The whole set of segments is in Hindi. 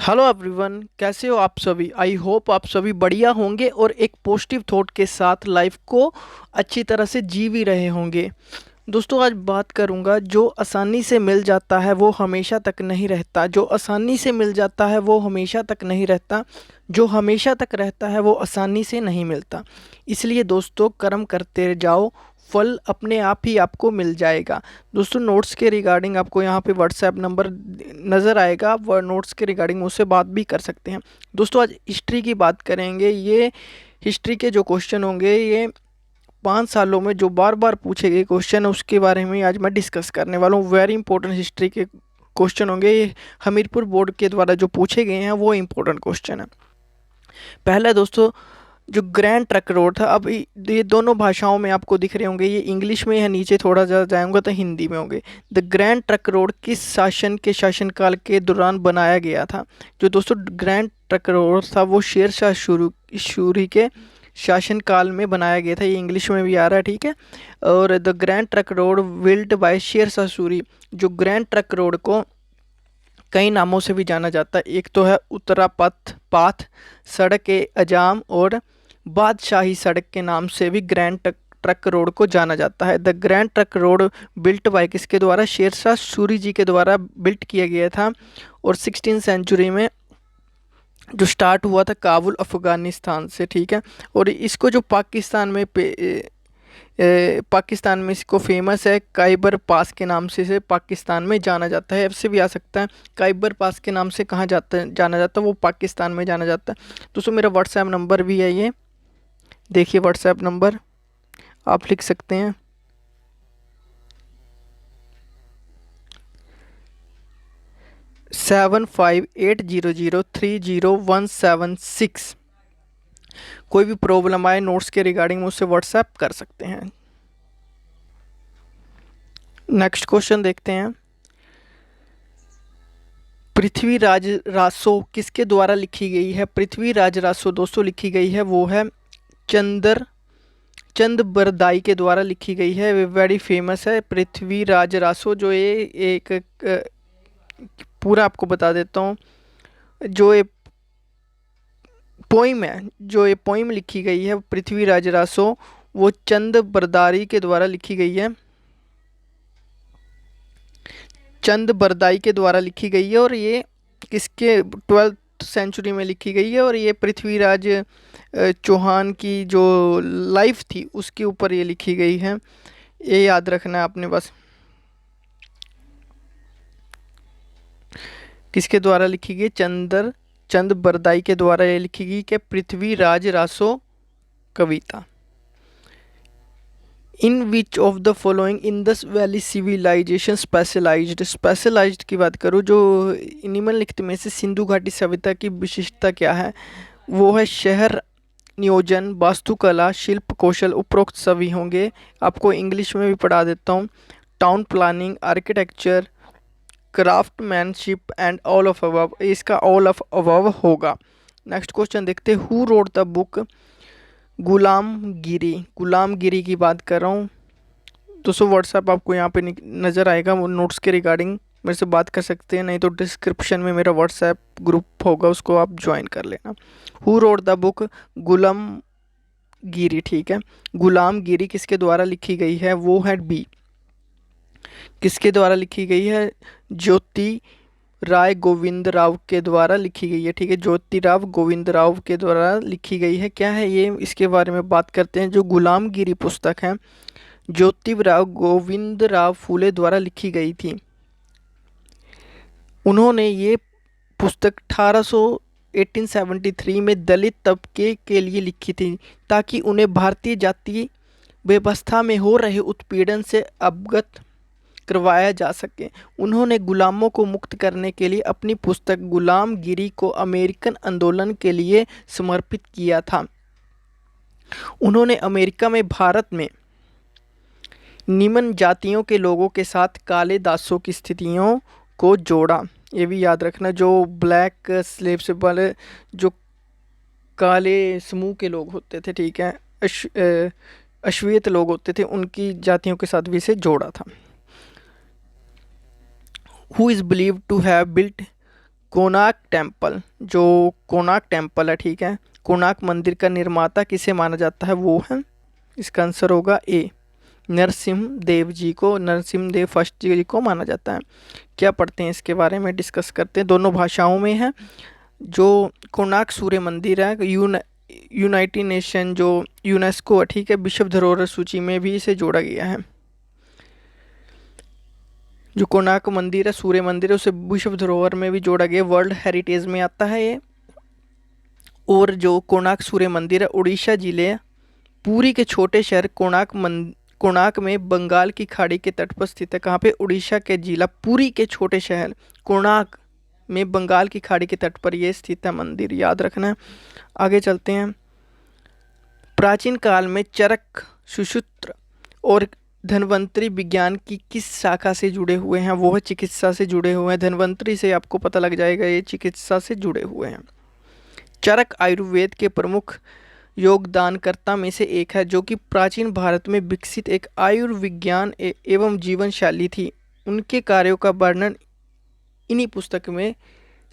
हेलो एवरीवन, कैसे हो आप सभी। आई होप आप सभी बढ़िया होंगे और एक पॉजिटिव थॉट के साथ लाइफ को अच्छी तरह से जी भी रहे होंगे। दोस्तों, आज बात करूंगा, जो आसानी से मिल जाता है वो हमेशा तक नहीं रहता। जो आसानी से मिल जाता है वो हमेशा तक नहीं रहता। जो हमेशा तक रहता है वो आसानी से नहीं मिलता। इसलिए दोस्तों, कर्म करते जाओ, फल अपने आप ही आपको मिल जाएगा। दोस्तों, नोट्स के रिगार्डिंग आपको यहाँ पे व्हाट्सएप नंबर नज़र आएगा। आप नोट्स के रिगार्डिंग मुझसे बात भी कर सकते हैं। दोस्तों, आज हिस्ट्री की बात करेंगे। ये हिस्ट्री के जो क्वेश्चन होंगे, ये 5 सालों में जो बार बार पूछे गए क्वेश्चन है उसके बारे में आज मैं डिस्कस करने वाला हूँ। वेरी इंपॉर्टेंट हिस्ट्री के क्वेश्चन होंगे ये। हमीरपुर बोर्ड के द्वारा जो पूछे गए हैं वो इंपॉर्टेंट क्वेश्चन है। पहला दोस्तों, जो ग्रैंड ट्रक रोड था, अब ये दोनों भाषाओं में आपको दिख रहे होंगे। ये इंग्लिश में है, नीचे थोड़ा ज़्यादा जाऊंगा तो हिंदी में होंगे। द ग्रैंड ट्रक रोड किस शासन के शासनकाल के दौरान बनाया गया था। जो दोस्तों ग्रैंड ट्रक रोड था वो शेरशाह सूरी के शासनकाल में बनाया गया था। ये इंग्लिश में भी आ रहा है, ठीक है। और the grand trunk road built by Shershah Suri. जो ग्रैंड ट्रक रोड को कई नामों से भी जाना जाता है। एक तो है उत्तरा पथ पाथ, सड़क ए अजाम और बादशाही सड़क के नाम से भी ग्रैंड ट्रक रोड को जाना जाता है। The grand trunk road built bye किसके द्वारा, शेरशाह सूरी जी के द्वारा बिल्ट किया गया था। और 16 सेंचुरी में जो स्टार्ट हुआ था काबुल अफ़गानिस्तान से, ठीक है। और इसको जो पाकिस्तान में इसको फेमस है काइबर पास के नाम से पाकिस्तान में जाना जाता है। ऐसे भी आ सकता है काइबर पास के नाम से कहाँ जाना जाता है, वो पाकिस्तान में जाना जाता है। दोस्तों, मेरा व्हाट्सएप नंबर भी है, ये देखिए व्हाट्सएप नंबर आप लिख सकते हैं। 7580030176। कोई भी प्रॉब्लम आए नोट्स के रिगार्डिंग मुझसे व्हाट्सएप कर सकते हैं। नेक्स्ट क्वेश्चन देखते हैं। पृथ्वीराज रासो किसके द्वारा लिखी गई है। पृथ्वीराज रासो दोस्तों लिखी गई है वो है चंद बरदाई के द्वारा लिखी गई है। वे वेरी फेमस है पृथ्वीराज रासो। जो ये एक पूरा आपको बता देता हूँ। जो ये पोइम है, जो ये पोइम लिखी गई है पृथ्वीराज रासो, वो चंद बरदारी के द्वारा लिखी गई है। चंद बरदाई के द्वारा लिखी गई है। और ये किसके 12th सेंचुरी में लिखी गई है। और ये पृथ्वीराज चौहान की जो लाइफ थी उसके ऊपर ये लिखी गई है। ये याद रखना है आपने बस। किसके द्वारा लिखी गई, चंद बरदाई के द्वारा ये लिखी गई कि पृथ्वीराज रासो कविता। In which of the following Indus valley civilisation specialised की बात करूँ, जो निम्नलिखित में से सिंधु घाटी सभ्यता की विशिष्टता क्या है। वो है शहर नियोजन, वास्तुकला, शिल्प कौशल। उपरोक्त सभी होंगे। आपको इंग्लिश में भी पढ़ा देता हूँ। Town planning, architecture, craftsmanship and all of above. इसका ऑल ऑफ अबव होगा। नेक्स्ट क्वेश्चन देखते हैं। हु रोड द बुक गुलामगिरी की बात कर रहा हूँ। दोस्तों, व्हाट्सएप आपको यहाँ पे नज़र आएगा। वो नोट्स के रिगार्डिंग मेरे से बात कर सकते हैं, नहीं तो डिस्क्रिप्शन में मेरा व्हाट्सएप ग्रुप होगा, उसको आप ज्वाइन कर लेना। हु रोड द बुक गुलामगिरी, ठीक है। गुलामगिरी किसके द्वारा लिखी गई है, वो है बी। किसके द्वारा लिखी गई है, ज्योति राय गोविंद राव के द्वारा लिखी गई है, ठीक है। ज्योति राव गोविंद राव के द्वारा लिखी गई है। क्या है ये, इसके बारे में बात करते हैं। जो गुलामगिरी पुस्तक है ज्योतिराव गोविंद राव फूले द्वारा लिखी गई थी। उन्होंने ये पुस्तक 1873 में दलित तबके के लिए लिखी थी, ताकि उन्हें भारतीय जातीय व्यवस्था में हो रहे उत्पीड़न से अवगत करवाया जा सके। उन्होंने गुलामों को मुक्त करने के लिए अपनी पुस्तक गुलामगिरी को अमेरिकन आंदोलन के लिए समर्पित किया था। उन्होंने अमेरिका में भारत में निम्न जातियों के लोगों के साथ काले दासों की स्थितियों को जोड़ा। ये भी याद रखना, जो ब्लैक स्लेव से वाले जो काले समूह के लोग होते थे, ठीक है, अश्वेत लोग होते थे, उनकी जातियों के साथ भी इसे जोड़ा था। Who is believed to have built Konark temple, जो कोणार्क टेम्पल है, ठीक है, कोणार्क मंदिर का निर्माता किसे माना जाता है, वो है, इसका आंसर होगा ए, नरसिम्ह देव जी को, नरसिम्ह देव फर्स्ट जी को माना जाता है। क्या पढ़ते हैं इसके बारे में डिस्कस करते हैं, दोनों भाषाओं में है। जो कोणार्क सूर्य मंदिर है, यूनाइटेड नेशन जो यूनेस्को है, ठीक है, विश्व धरोहर सूची में भी इसे जोड़ा गया है। जो कोणार्क मंदिर है, सूर्य मंदिर है, उसे विश्व धरोहर में भी जोड़ा गया, वर्ल्ड हेरिटेज में आता है ये। और जो कोणार्क सूर्य मंदिर है, उड़ीसा जिले पुरी के छोटे शहर कोणार्क में बंगाल की खाड़ी के तट पर स्थित है। कहाँ पे, उड़ीसा के जिला पुरी के छोटे शहर कोणार्क में बंगाल की खाड़ी के तट पर यह स्थित है मंदिर, याद रखना है। आगे चलते हैं। प्राचीन काल में चरक, सुश्रुत और धन्वंतरी विज्ञान की किस शाखा से जुड़े हुए हैं, वो है चिकित्सा से जुड़े हुए हैं। धन्वंतरी से आपको पता लग जाएगा, ये चिकित्सा से जुड़े हुए हैं। चरक आयुर्वेद के प्रमुख योगदानकर्ता में से एक है, जो कि प्राचीन भारत में विकसित एक आयुर्विज्ञान एवं जीवन शैली थी। उनके कार्यों का वर्णन इन्हीं पुस्तक में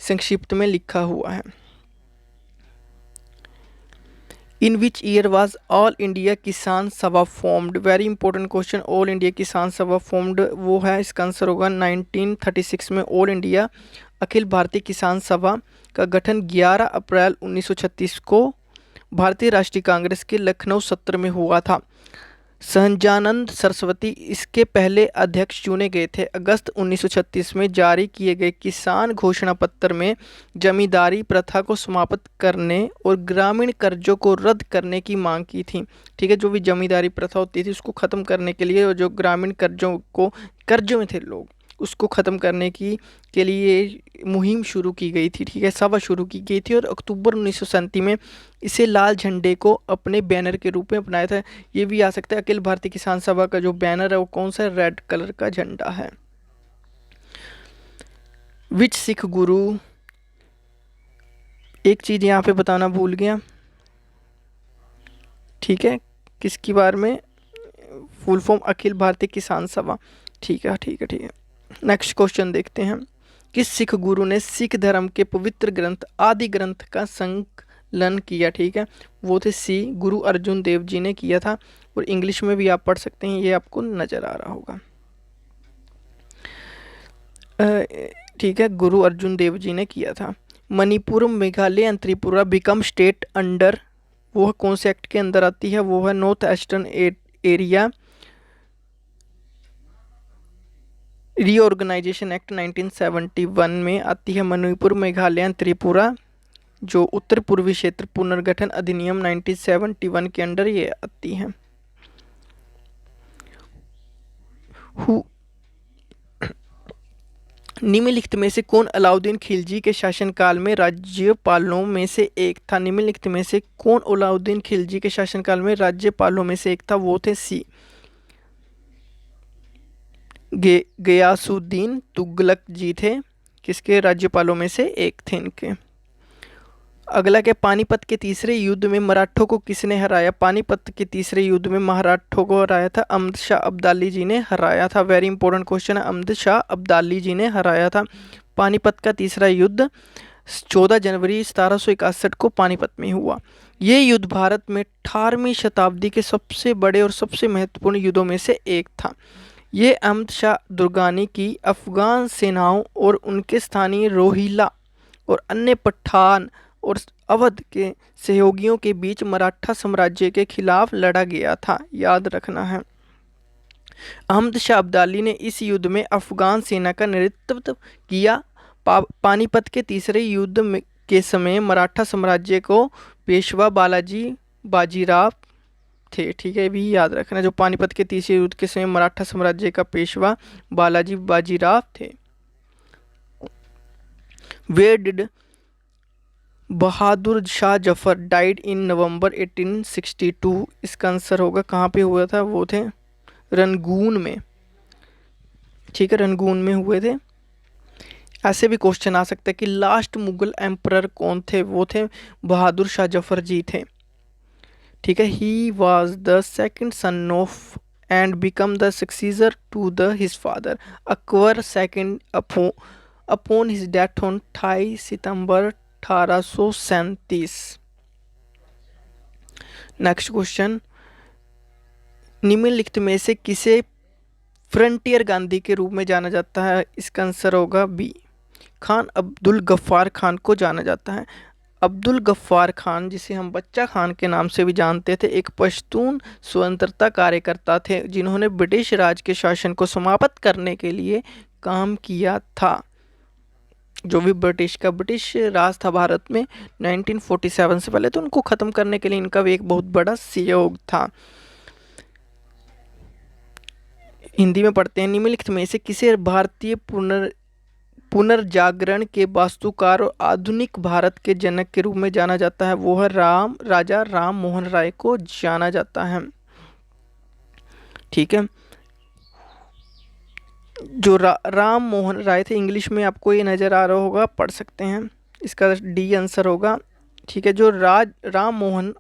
संक्षिप्त में लिखा हुआ है। In which year was all India Kisan Sabha formed, very important question, all India Kisan Sabha formed, वो है, इसका आंसर होगा 1936 में ऑल इंडिया अखिल भारतीय किसान सभा का गठन 11 अप्रैल 1936 को भारतीय राष्ट्रीय कांग्रेस के लखनऊ सत्र में हुआ था। सहजानंद सरस्वती इसके पहले अध्यक्ष चुने गए थे। अगस्त 1936 में जारी किए गए किसान घोषणा पत्र में जमींदारी प्रथा को समाप्त करने और ग्रामीण कर्जों को रद्द करने की मांग की थी। ठीक है, जो भी जमींदारी प्रथा होती थी उसको ख़त्म करने के लिए, और जो ग्रामीण कर्जों में थे लोग, उसको ख़त्म करने के लिए मुहिम शुरू की गई थी। ठीक है, सभा शुरू की गई थी, और अक्टूबर 1937 में इसे लाल झंडे को अपने बैनर के रूप में अपनाया था। ये भी आ सकता है, अखिल भारतीय किसान सभा का जो बैनर है वो कौन सा है, रेड कलर का झंडा है। विच सिख गुरु, एक चीज यहाँ पे बताना भूल गया, ठीक है, किसकी बार में, फुल फॉर्म अखिल भारतीय किसान सभा। ठीक है, ठीक है, ठीक है। नेक्स्ट क्वेश्चन देखते हैं। किस सिख गुरु ने सिख धर्म के पवित्र ग्रंथ आदि ग्रंथ का संकलन किया, ठीक है, वो थे सी, गुरु अर्जुन देव जी ने किया था, और इंग्लिश में भी आप पढ़ सकते हैं, ये आपको नजर आ रहा होगा। ठीक है, गुरु अर्जुन देव जी ने किया था। Manipur, Meghalaya and Tripura become state under, वो कौन से एक्ट के अंदर आती है, वो है North Eastern Area Reorganisation Act 1971 में आती है। मणिपुर, मेघालय एंड त्रिपुरा जो उत्तर पूर्वी क्षेत्र पुनर्गठन अधिनियम 1971 के अंडर ये आती है। निम्नलिखित में से कौन अलाउद्दीन खिलजी के शासनकाल में राज्यपालों में से एक था। निम्नलिखित में से कौन अलाउद्दीन खिलजी के शासनकाल में राज्यपालों में से एक था, वो थे सी, गयासुद्दीन तुगलक जी थे, किसके राज्यपालों में से एक थे इनके। अगला के पानीपत के तीसरे युद्ध में मराठों को किसने हराया। पानीपत के तीसरे युद्ध में मराठों को हराया था अहमद शाह अब्दाली जी ने हराया था। वेरी इंपॉर्टेंट क्वेश्चन है, अहमद शाह अब्दाली जी ने हराया था। पानीपत का तीसरा युद्ध 14 जनवरी 1761 को पानीपत में हुआ। ये युद्ध भारत में 18वीं शताब्दी के सबसे बड़े और सबसे महत्वपूर्ण युद्धों में से एक था। ये अहमद शाह दुर्गानी की अफगान सेनाओं और उनके स्थानीय रोहिला और अन्य पठान और अवध के सहयोगियों के बीच मराठा साम्राज्य के खिलाफ लड़ा गया था, याद रखना है। अहमद शाह अब्दाली ने इस युद्ध में अफगान सेना का नेतृत्व किया। पानीपत के तीसरे युद्ध के समय मराठा साम्राज्य को पेशवा बालाजी बाजीराव थे। ठीक है, भी याद रखना, जो पानीपत के तीसरे युद्ध के समय मराठा साम्राज्य का पेशवा बालाजी बाजीराव थे। Where did Bahadur Shah Zafar died in November 1862, इसका आंसर होगा कहाँ पे हुआ था, वो थे रंगून में। ठीक है, रंगून में हुए थे। ऐसे भी क्वेश्चन आ सकता है कि लास्ट मुगल एम्परर कौन थे, वो थे बहादुर शाह जफर जी थे। ठीक है, he was the second son of and become the successor to the his father. Akbar second upon his death on 28 September 1837। Next question, निम्नलिखित में से किसे फ्रंटियर गांधी के रूप में जाना जाता है? इसका आंसर होगा बी, खान अब्दुल गफ्फार खान को जाना जाता है। अब्दुल गफ्फार खान, जिसे हम बच्चा खान के नाम से भी जानते थे, एक पश्तून स्वतंत्रता कार्यकर्ता थे जिन्होंने ब्रिटिश राज के शासन को समाप्त करने के लिए काम किया था। जो भी ब्रिटिश राज था भारत में 1947 से पहले, तो उनको ख़त्म करने के लिए इनका भी एक बहुत बड़ा सहयोग था। हिंदी में पढ़ते हैं, निम्नलिखित में से किसे भारतीय पुनर्जागरण के वास्तुकार और आधुनिक भारत के जनक के रूप में जाना जाता है? वो है राजा राम मोहन राय को जाना जाता है। ठीक है, जो राम मोहन राय थे, इंग्लिश में आपको ये नज़र आ रहा होगा, पढ़ सकते हैं, इसका डी आंसर होगा। ठीक है, जो राम मोहन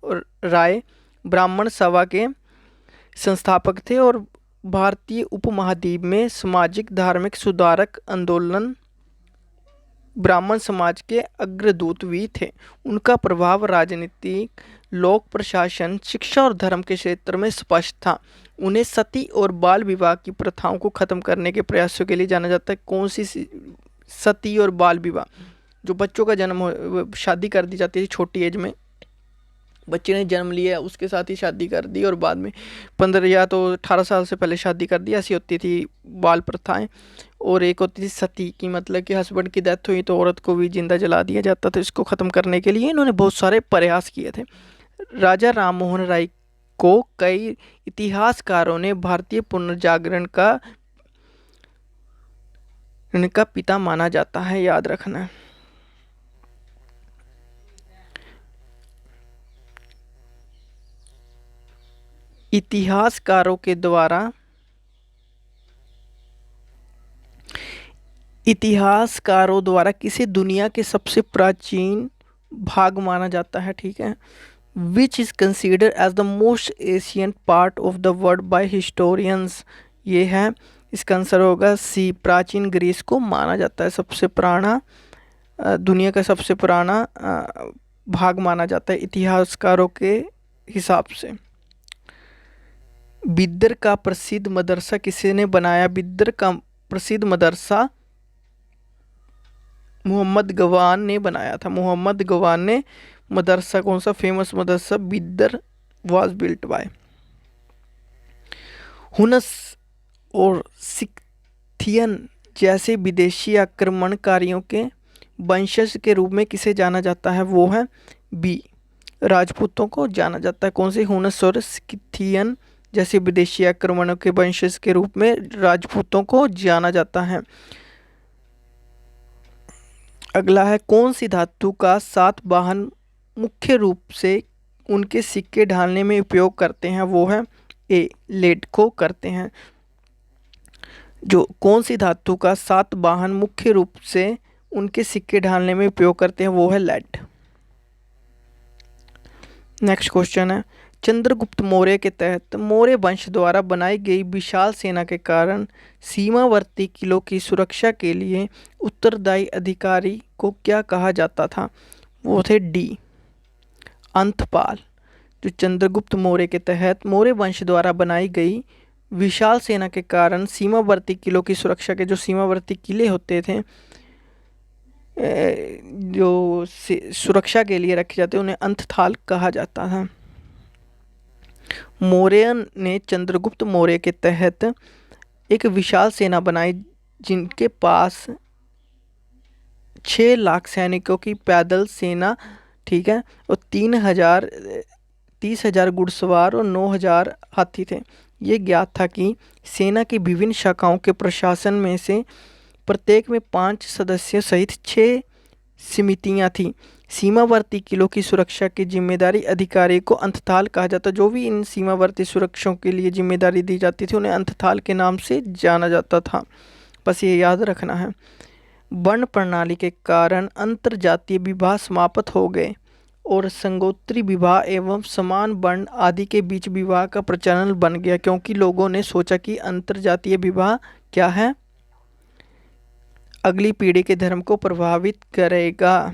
राय ब्राह्मण सभा के संस्थापक थे और भारतीय उपमहाद्वीप में सामाजिक धार्मिक सुधारक आंदोलन ब्राह्मण समाज के अग्रदूत भी थे। उनका प्रभाव राजनीतिक, लोक प्रशासन, शिक्षा और धर्म के क्षेत्र में स्पष्ट था। उन्हें सती और बाल विवाह की प्रथाओं को खत्म करने के प्रयासों के लिए जाना जाता है। कौन सी सती और बाल विवाह? जो बच्चों का जन्म हो, शादी कर दी जाती है छोटी एज में, बच्चे ने जन्म लिया उसके साथ ही शादी कर दी और बाद में 15 या तो 18 साल से पहले शादी कर दी, ऐसी होती थी बाल प्रथाएं। और एक होती थी सती की, मतलब कि हस्बैंड की डेथ हुई तो औरत को भी जिंदा जला दिया जाता था। इसको ख़त्म करने के लिए इन्होंने बहुत सारे प्रयास किए थे। राजा राम मोहन राय को कई इतिहासकारों ने भारतीय पुनर्जागरण का इनका पिता माना जाता है, याद रखना। इतिहासकारों द्वारा किसे दुनिया के सबसे प्राचीन भाग माना जाता है? ठीक है, which is considered as the most ancient part of the world by historians. ये है, इसका आंसर होगा सी, प्राचीन ग्रीस को माना जाता है सबसे पुराना, दुनिया का सबसे पुराना भाग माना जाता है इतिहासकारों के हिसाब से। बिदर का प्रसिद्ध मदरसा किसी ने बनाया? बिदर का प्रसिद्ध मदरसा मोहम्मद गवान ने बनाया था। मोहम्मद गवान ने मदरसा, कौन सा फेमस मदरसा, Bidar was built by. Huns और सिक्थियन जैसे विदेशी आक्रमणकारियों के वंशज के रूप में किसे जाना जाता है? वो है बी, राजपूतों को जाना जाता है। कौन से? हुनस और सिक्थियन जैसे विदेशी आक्रमणों के वंशज के रूप में राजपूतों को जाना जाता है। अगला है, कौन सी धातु का सातवाहन मुख्य रूप से उनके सिक्के ढालने में उपयोग करते हैं? वो है ए, लेड को करते हैं। जो कौन सी धातु का सातवाहन मुख्य रूप से उनके सिक्के ढालने में उपयोग करते हैं? वो है लेड। नेक्स्ट क्वेश्चन है, चंद्रगुप्त मौर्य के तहत मौर्य वंश द्वारा बनाई गई विशाल सेना के कारण सीमावर्ती किलों की सुरक्षा के लिए उत्तरदायी अधिकारी को क्या कहा जाता था? वो थे डी, अंतपाल। जो चंद्रगुप्त मौर्य के तहत मौर्य वंश द्वारा बनाई गई विशाल सेना के कारण सीमावर्ती किलों की सुरक्षा के, जो सीमावर्ती किले होते थे जो सुरक्षा के लिए रखे जाते, उन्हें अंतथाल कहा जाता था। मौर्य ने चंद्रगुप्त मौर्य के तहत एक विशाल सेना बनाई जिनके पास 6 लाख सैनिकों की पैदल सेना, ठीक है, और 30,000 घुड़सवार और 9,000 हाथी थे। ये ज्ञात था कि सेना की विभिन्न शाखाओं के प्रशासन में से प्रत्येक में 5 सदस्य सहित 6 समितियां थीं। सीमावर्ती किलों की सुरक्षा की जिम्मेदारी अधिकारी को अंतथाल कहा जाता। जो भी इन सीमावर्ती सुरक्षाओं के लिए जिम्मेदारी दी जाती थी उन्हें अंतथाल के नाम से जाना जाता था। बस ये याद रखना है। वर्ण प्रणाली के कारण अंतरजातीय विवाह समाप्त हो गए और संगोत्री विवाह एवं समान वर्ण आदि के बीच विवाह का प्रचलन बन गया, क्योंकि लोगों ने सोचा कि अंतरजातीय विवाह क्या है, अगली पीढ़ी के धर्म को प्रभावित करेगा।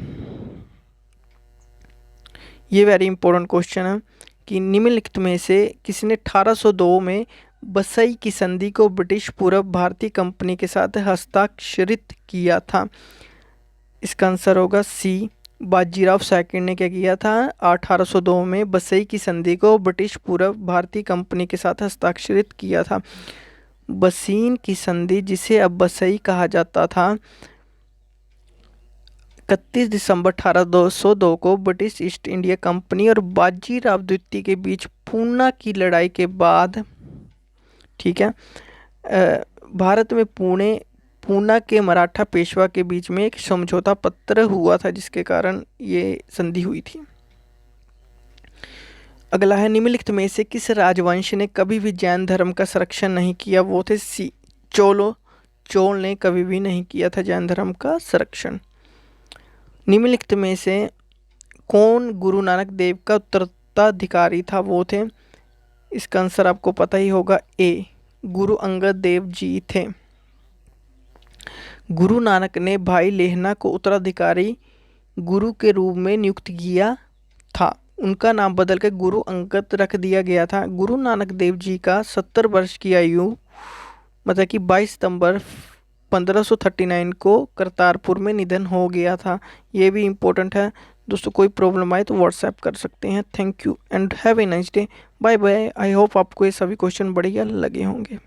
ये वेरी इंपॉर्टेंट क्वेश्चन है कि निम्नलिखित में से किसने 1802 में बसई की संधि को ब्रिटिश पूर्व भारतीय कंपनी के साथ हस्ताक्षरित किया था। इसका आंसर होगा सी, बाजीराव सेकंड ने क्या किया था, 1802 में बसई की संधि को ब्रिटिश पूर्व भारतीय कंपनी के साथ हस्ताक्षरित किया था। बसीन की संधि, जिसे अब बसई कहा जाता था, 31 दिसंबर 1802 को ब्रिटिश ईस्ट इंडिया कंपनी और बाजीराव द्वितीय के बीच पूना की लड़ाई के बाद, ठीक है, भारत में पूना के मराठा पेशवा के बीच में एक समझौता पत्र हुआ था, जिसके कारण ये संधि हुई थी। अगला है, निम्नलिखित में से किस राजवंश ने कभी भी जैन धर्म का संरक्षण नहीं किया? वो थे सी, चोल ने कभी भी नहीं किया था जैन धर्म का संरक्षण। निम्नलिखित में से कौन गुरु नानक देव का उत्तराधिकारी था? वो थे, इसका आंसर आपको पता ही होगा, ए, गुरु अंगद देव जी थे। गुरु नानक ने भाई लेहना को उत्तराधिकारी गुरु के रूप में नियुक्त किया था। उनका नाम बदल कर गुरु अंगद रख दिया गया था। गुरु नानक देव जी का 70 वर्ष की आयु, मतलब कि 22 सितंबर 1539 को करतारपुर में निधन हो गया था। ये भी इम्पोर्टेंट है दोस्तों। कोई प्रॉब्लम आए तो व्हाट्सएप कर सकते हैं। Thank you and have a nice day. Bye bye. I hope आपको ये सभी क्वेश्चन बढ़िया लगे होंगे।